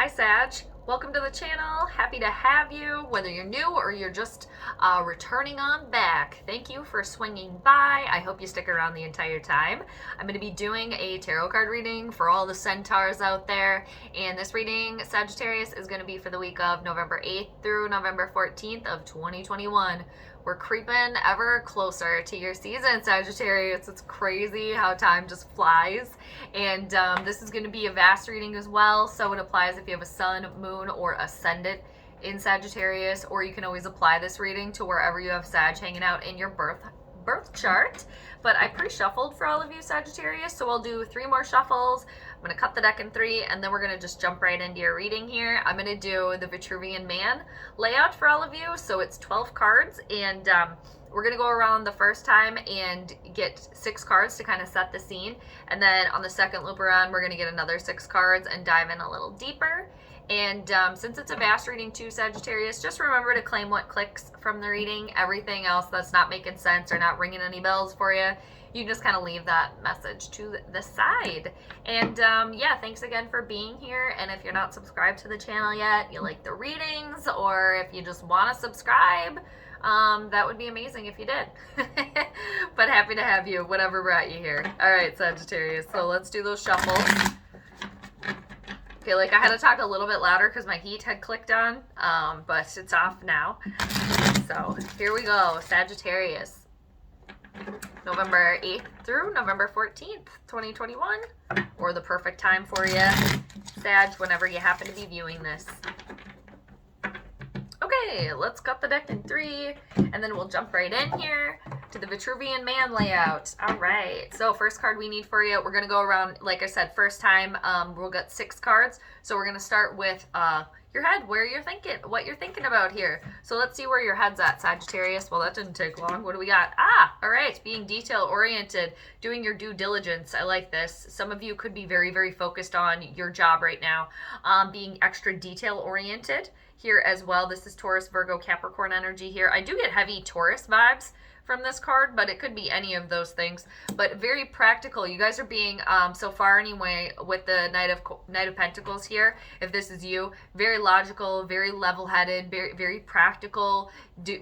Hi Sag, welcome to the channel. Happy to have you, whether you're new or you're just returning on back. Thank you for swinging by. I hope you stick around the entire time. I'm going to be doing a tarot card reading for all the centaurs out there, and this reading, Sagittarius, is going to be for the week of November 8th through November 14th of 2021. We're creeping ever closer to your season, Sagittarius. It's crazy how time just flies. And this is going to be a vast reading as well, so it applies if you have a sun, moon, or ascendant in Sagittarius, or you can always apply this reading to wherever you have Sag hanging out in your birth chart. But I pre-shuffled for all of you Sagittarius, so I'll do 3 more shuffles. I'm going to cut the deck in 3, and then we're going to just jump right into your reading here. I'm going to do the Vitruvian Man layout for all of you, so it's 12 cards, and we're going to go around the first time and get 6 cards to kind of set the scene, and then on the second loop around, we're going to get another 6 cards and dive in a little deeper. And since it's a vast reading too, Sagittarius, just remember to claim what clicks from the reading. Everything else that's not making sense or not ringing any bells for you, you just kind of leave that message to the side. And yeah, thanks again for being here. And if you're not subscribed to the channel yet, you like the readings, or if you just want to subscribe, that would be amazing if you did. But happy to have you, whatever brought you here. All right, Sagittarius, so let's do those shuffles. Okay, like I had to talk a little bit louder because my heat had clicked on, but it's off now. So here we go, Sagittarius. November 8th through November 14th, 2021, or the perfect time for you, Sag, whenever you happen to be viewing this. Okay, let's cut the deck in 3, and then we'll jump right in here to the Vitruvian Man layout. All right, so first card we need for you, we're going to go around, like I said, first time, we'll get 6 cards. So we're going to start with your head, what you're thinking about here. So let's see where your head's at, Sagittarius. Well, that didn't take long. What do we got? All right, being detail-oriented, doing your due diligence. I like this. Some of you could be very, very focused on your job right now, being extra detail-oriented here as well. This is Taurus, Virgo, Capricorn energy here. I do get heavy Taurus vibes from this card, but it could be any of those things. But very practical. You guys are being, so far anyway, with the Knight of Pentacles here, if this is you, very logical, very level-headed, very, very practical,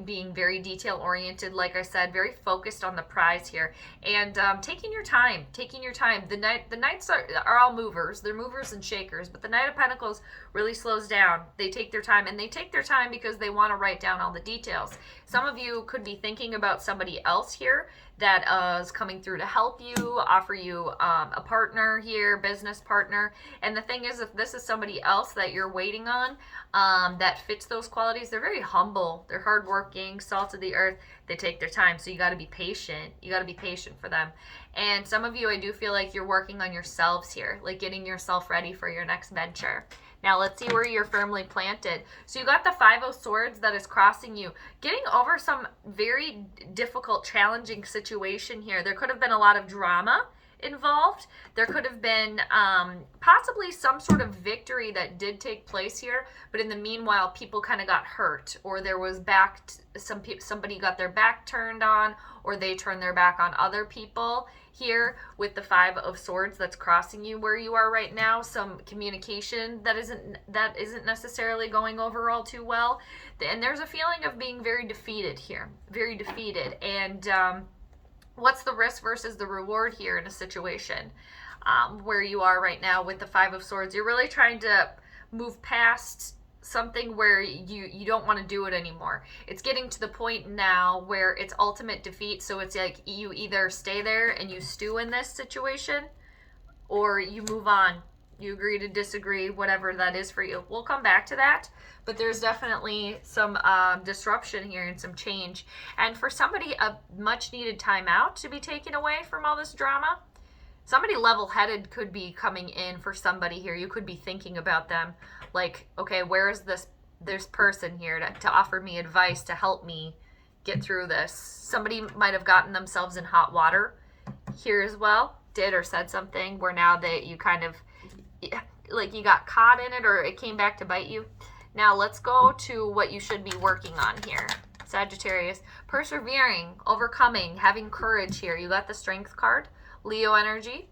being very detail-oriented, like I said, very focused on the prize here, and taking your time. The Knights are all movers. They're movers and shakers, but the Knight of Pentacles really slows down. They take their time, and they take their time because they want to write down all the details. Some of you could be thinking about somebody else here that is coming through to help you, offer you a partner here, business partner. And the thing is, if this is somebody else that you're waiting on that fits those qualities, they're very humble, they're hardworking, salt of the earth, they take their time. So you got to be patient. You got to be patient for them. And some of you, I do feel like you're working on yourselves here, like getting yourself ready for your next venture. Now let's see where you're firmly planted. So you got the 5 of Swords that is crossing you, getting over some very difficult, challenging situation here. There could have been a lot of drama involved. There could have been possibly some sort of victory that did take place here, but in the meanwhile, people kind of got hurt, or there was somebody got their back turned on, or they turned their back on other people. Here with the 5 of Swords that's crossing you where you are right now, some communication that isn't necessarily going over all too well, and there's a feeling of being very defeated here, very defeated. And what's the risk versus the reward here in a situation where you are right now with the 5 of Swords? You're really trying to move past something where you don't want to do it anymore. It's getting to the point now where it's ultimate defeat. So it's like you either stay there and you stew in this situation, or you move on. You agree to disagree, whatever that is for you. We'll come back to that, but there's definitely some disruption here and some change. And for somebody, a much needed time out to be taken away from all this drama. Somebody level-headed could be coming in for somebody here. You could be thinking about them like, okay, where is this person here to offer me advice, to help me get through this? Somebody might have gotten themselves in hot water here as well, did or said something where now that you kind of, like you got caught in it, or it came back to bite you. Now let's go to what you should be working on here, Sagittarius. Persevering, overcoming, having courage here. You got the Strength card, Leo energy.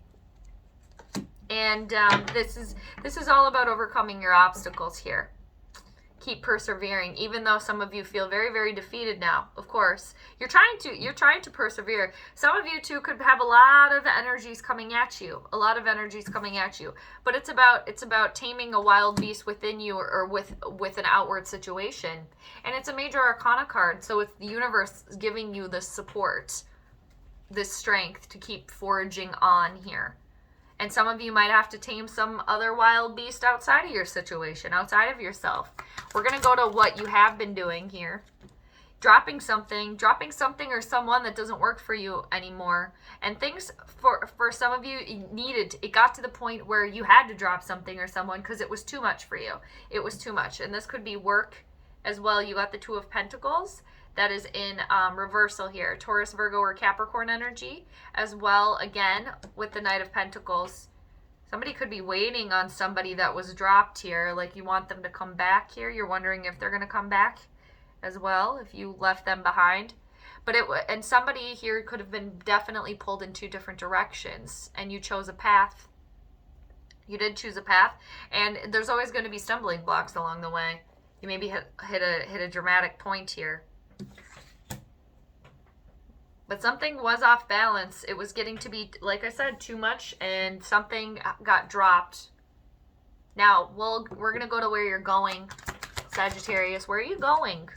And this is all about overcoming your obstacles here. Keep persevering, even though some of you feel very, very defeated now. Of course, you're trying to persevere. Some of you too could have a lot of energies coming at you, but it's about taming a wild beast within you, or with an outward situation. And it's a major arcana card, so it's the universe giving you the support, this strength to keep foraging on here. And some of you might have to tame some other wild beast outside of your situation, outside of yourself. We're going to go to what you have been doing here. Dropping something or someone that doesn't work for you anymore. And things for some of you, it got to the point where you had to drop something or someone because it was too much for you. It was too much. And this could be work as well. You got the Two of Pentacles. That is in reversal here. Taurus, Virgo, or Capricorn energy. As well, again, with the Knight of Pentacles. Somebody could be waiting on somebody that was dropped here. Like you want them to come back here. You're wondering if they're going to come back as well, if you left them behind. And somebody here could have been definitely pulled in two different directions. And you chose a path. You did choose a path. And there's always going to be stumbling blocks along the way. You maybe hit a dramatic point here. But something was off balance. It was getting to be, like I said, too much, and something got dropped. Now, we're going to go to where you're going, Sagittarius. Where are you going?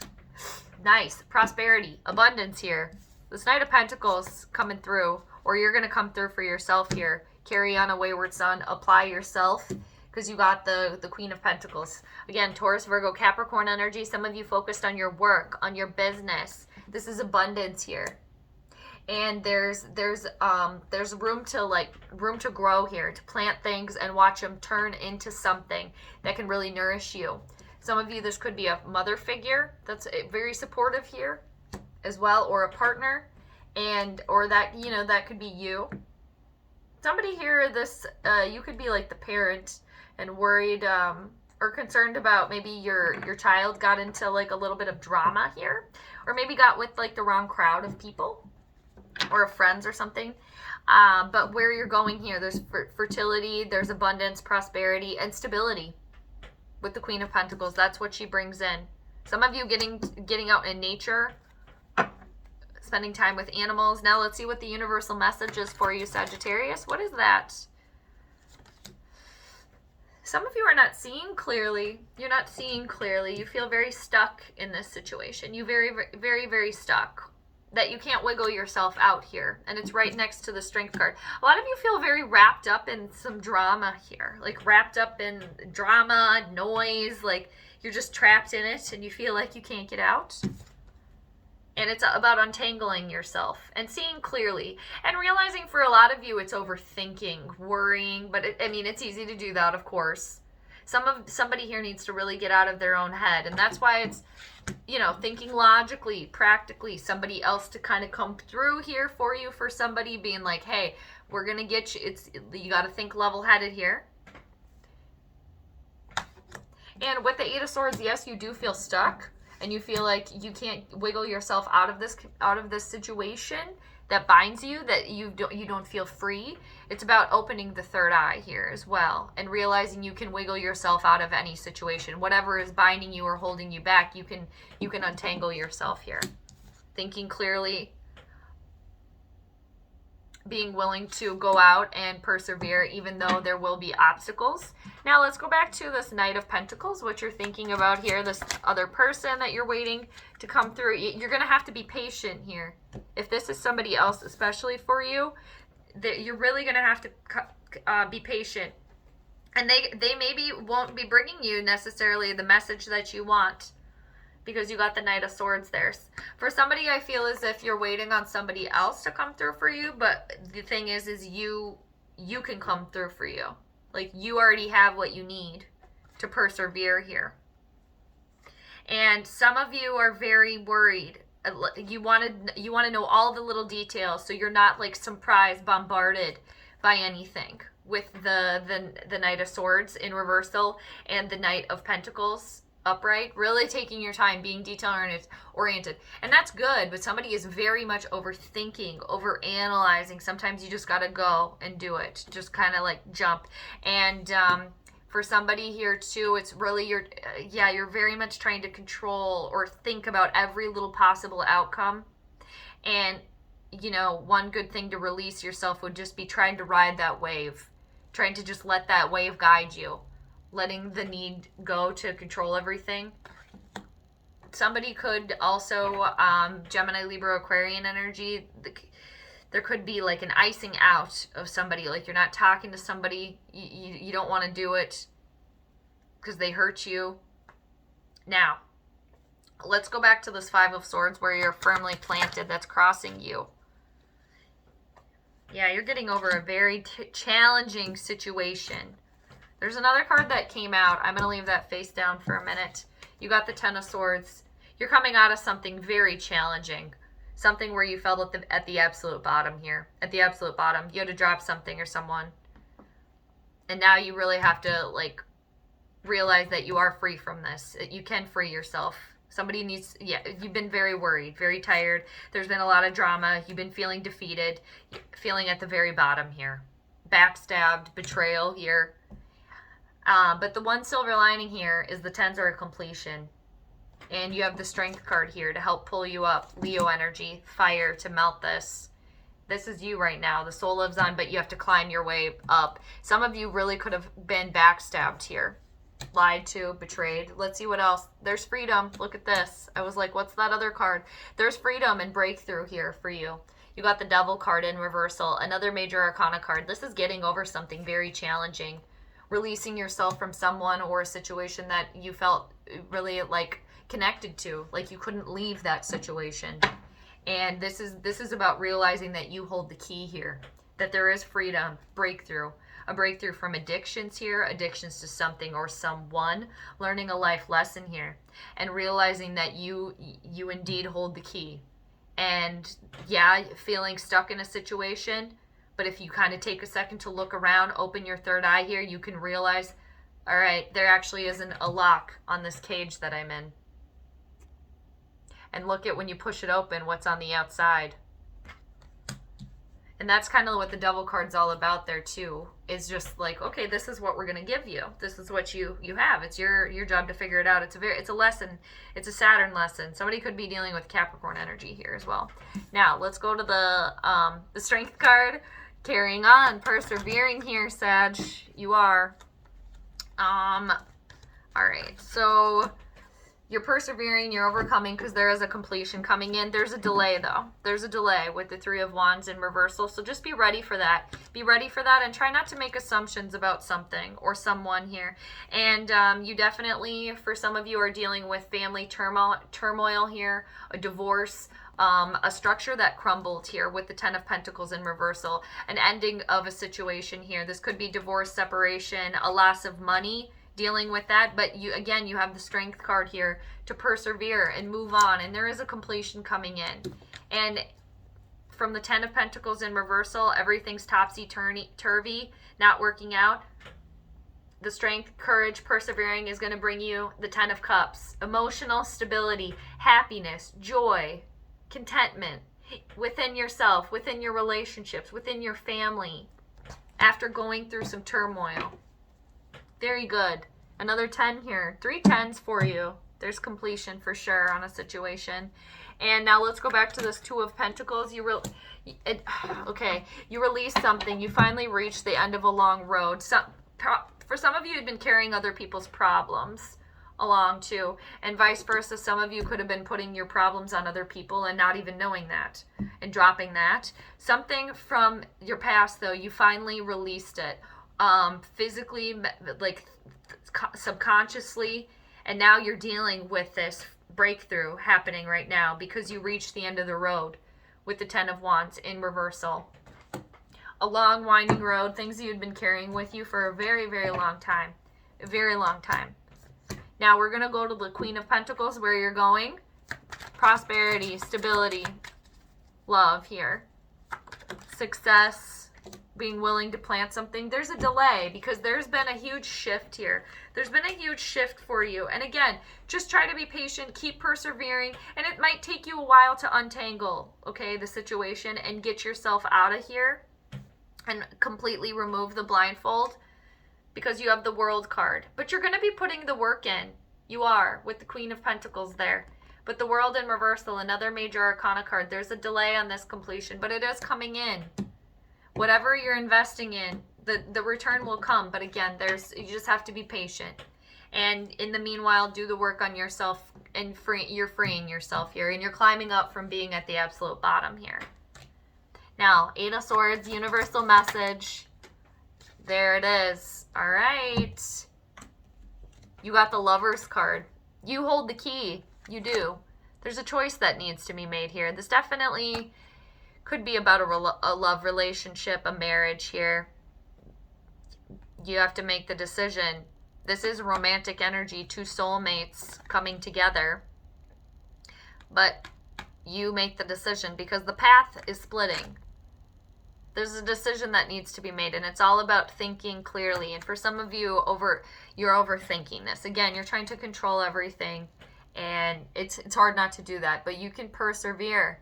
Nice. Prosperity. Abundance here. This Knight of Pentacles coming through, or you're going to come through for yourself here. Carry on a wayward son. Apply yourself, because you got the Queen of Pentacles. Again, Taurus, Virgo, Capricorn energy. Some of you focused on your work, on your business. This is abundance here. And there's room to grow here, to plant things and watch them turn into something that can really nourish you. Some of you, this could be a mother figure that's very supportive here as well, or a partner, or that, that could be you. Somebody here, you could be like the parent and worried or concerned about maybe your child got into like a little bit of drama here, or maybe got with like the wrong crowd of people. Or friends or something. But where you're going here, there's fertility, there's abundance, prosperity, and stability with the Queen of Pentacles. That's what she brings in. Some of you getting out in nature, spending time with animals. Now let's see what the universal message is for you, Sagittarius. What is that? Some of you are not seeing clearly. You're not seeing clearly. You feel very stuck in this situation. You very, very, very stuck. That you can't wiggle yourself out here. And it's right next to the Strength card. A lot of you feel very wrapped up in some drama here. Like wrapped up in drama, noise. Like you're just trapped in it and you feel like you can't get out. And it's about untangling yourself and seeing clearly. And realizing for a lot of you it's overthinking, worrying. But it's easy to do that, of course. Somebody here needs to really get out of their own head. And that's why it's, thinking logically, practically, somebody else to kind of come through here for you, for somebody being like, hey, we're going to get you. You got to think level-headed here. And with the Eight of Swords, yes, you do feel stuck and you feel like you can't wiggle yourself out of this situation that binds you, that you don't feel free. It's about opening the third eye here as well and realizing you can wiggle yourself out of any situation. Whatever is binding you or holding you back, you can untangle yourself here. Thinking clearly, being willing to go out and persevere even though there will be obstacles. Now let's go back to this Knight of Pentacles, what you're thinking about here, this other person that you're waiting to come through. You're going to have to be patient here. If this is somebody else, especially for you, that you're really going to have to be patient. And they maybe won't be bringing you necessarily the message that you want, because you got the Knight of Swords there. For somebody, I feel as if you're waiting on somebody else to come through for you, but the thing is you can come through for you. Like you already have what you need to persevere here. And some of you are very worried. You want to know all the little details, so you're not like surprised, bombarded by anything. With the Knight of Swords in reversal and the Knight of Pentacles upright, really taking your time, being detail oriented. And that's good, but somebody is very much overthinking, overanalyzing. Sometimes you just got to go and do it. Just kind of like jump. And for somebody here too, it's really you're very much trying to control or think about every little possible outcome. And you know, one good thing to release yourself would just be trying to ride that wave, trying to just let that wave guide you, letting the need go to control everything. Somebody could also, Gemini, Libra, Aquarian energy, there could be like an icing out of somebody, like you're not talking to somebody, you don't want to do it because they hurt you. Now, let's go back to this Five of Swords where you're firmly planted, that's crossing you. Yeah, you're getting over a very challenging situation. There's another card that came out. I'm going to leave that face down for a minute. You got the Ten of Swords. You're coming out of something very challenging. Something where you felt at the absolute bottom here. At the absolute bottom. You had to drop something or someone. And now you really have to, like, realize that you are free from this. You can free yourself. Somebody needs, yeah, you've been very worried, very tired. There's been a lot of drama. You've been feeling defeated, feeling at the very bottom here. Backstabbed, betrayal here. But the one silver lining here is the tens are a completion. And you have the strength card here to help pull you up. Leo energy, fire to melt this. This is you right now. The soul lives on, but you have to climb your way up. Some of you really could have been backstabbed here. Lied to, betrayed. Let's see what else. There's freedom. Look at this. I was like, what's that other card? There's freedom and breakthrough here for you. You got the Devil card in reversal. Another major arcana card. This is getting over something very challenging. Releasing yourself from someone or a situation that you felt really like connected to. Like you couldn't leave that situation. And this is about realizing that you hold the key here. That there is freedom, breakthrough. A breakthrough from addictions here, addictions to something or someone, learning a life lesson here, and realizing that you indeed hold the key. And yeah, feeling stuck in a situation, but if you kind of take a second to look around, open your third eye here, you can realize, all right, there actually isn't a lock on this cage that I'm in. And look at when you push it open, what's on the outside. And that's kind of what the Devil card's all about there too. Is just like, okay, this is what we're gonna give you. This is what you have. It's your job to figure it out. It's a lesson. It's a Saturn lesson. Somebody could be dealing with Capricorn energy here as well. Now let's go to the Strength card. Carrying on, persevering here, Sag. You are. All right. So you're persevering, you're overcoming because there is a completion coming in. There's a delay, though. There's a delay with the Three of Wands in reversal. So just be ready for that. Be ready for that and try not to make assumptions about something or someone here. And you definitely, for some of you, are dealing with family turmoil here, a divorce, a structure that crumbled here with the Ten of Pentacles in reversal, an ending of a situation here. This could be divorce, separation, a loss of money, dealing with that, but you have the Strength card here to persevere and move on, and there is a completion coming in. And from the Ten of Pentacles in reversal, everything's topsy-turvy, not working out. The Strength, courage, persevering is going to bring you the Ten of Cups, emotional stability, happiness, joy, contentment within yourself, within your relationships, within your family, after going through some turmoil. Very good. Another 10 here. 3 10s for you. There's completion for sure on a situation. And now let's go back to this Two of Pentacles. You released something. You finally reached the end of a long road. For some of you, you've been carrying other people's problems along too. And vice versa. Some of you could have been putting your problems on other people and not even knowing that. And dropping that. Something from your past, though, you finally released it. Physically, like subconsciously, and now you're dealing with this breakthrough happening right now because you reached the end of the road with the Ten of Wands in reversal. A long winding road, things you'd been carrying with you for a very, very long time. A very long time. Now we're going to go to the Queen of Pentacles where you're going. Prosperity, stability, love here. Success, being willing to plant something, there's a delay because there's been a huge shift here. There's been a huge shift for you. And again, just try to be patient, keep persevering, and it might take you a while to untangle, okay, the situation and get yourself out of here and completely remove the blindfold because you have the World card. But you're going to be putting the work in. You are, with the Queen of Pentacles there. But the World in reversal, another major arcana card. There's a delay on this completion, but it is coming in. Whatever you're investing in, the return will come. But again, you just have to be patient. And in the meanwhile, do the work on yourself, and you're freeing yourself here. And you're climbing up from being at the absolute bottom here. Now, 8 of Swords, universal message. There it is. All right. You got the Lover's card. You hold the key. You do. There's a choice that needs to be made here. This definitely could be about a love relationship, a marriage here. You have to make the decision. This is romantic energy, two soulmates coming together. But you make the decision because the path is splitting. There's a decision that needs to be made, and it's all about thinking clearly. And for some of you, you're overthinking this. Again, you're trying to control everything. And it's hard not to do that, but you can persevere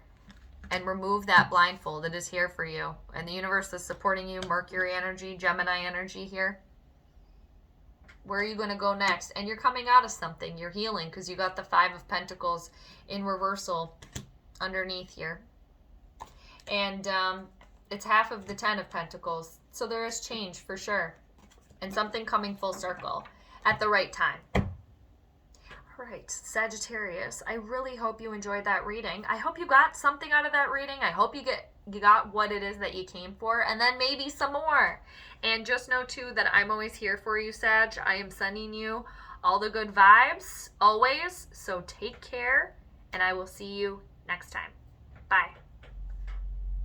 and remove that blindfold. It is here for you. And the universe is supporting you. Mercury energy, Gemini energy here. Where are you going to go next? And you're coming out of something. You're healing because you got the 5 of Pentacles in reversal underneath here. And it's half of the 10 of Pentacles. So there is change for sure. And something coming full circle at the right time. Right, Sagittarius, I really hope you enjoyed that reading. I hope you got something out of that reading. I hope you got what it is that you came for, and then maybe some more. And just know, too, that I'm always here for you, Sag. I am sending you all the good vibes, always. So take care, and I will see you next time. Bye.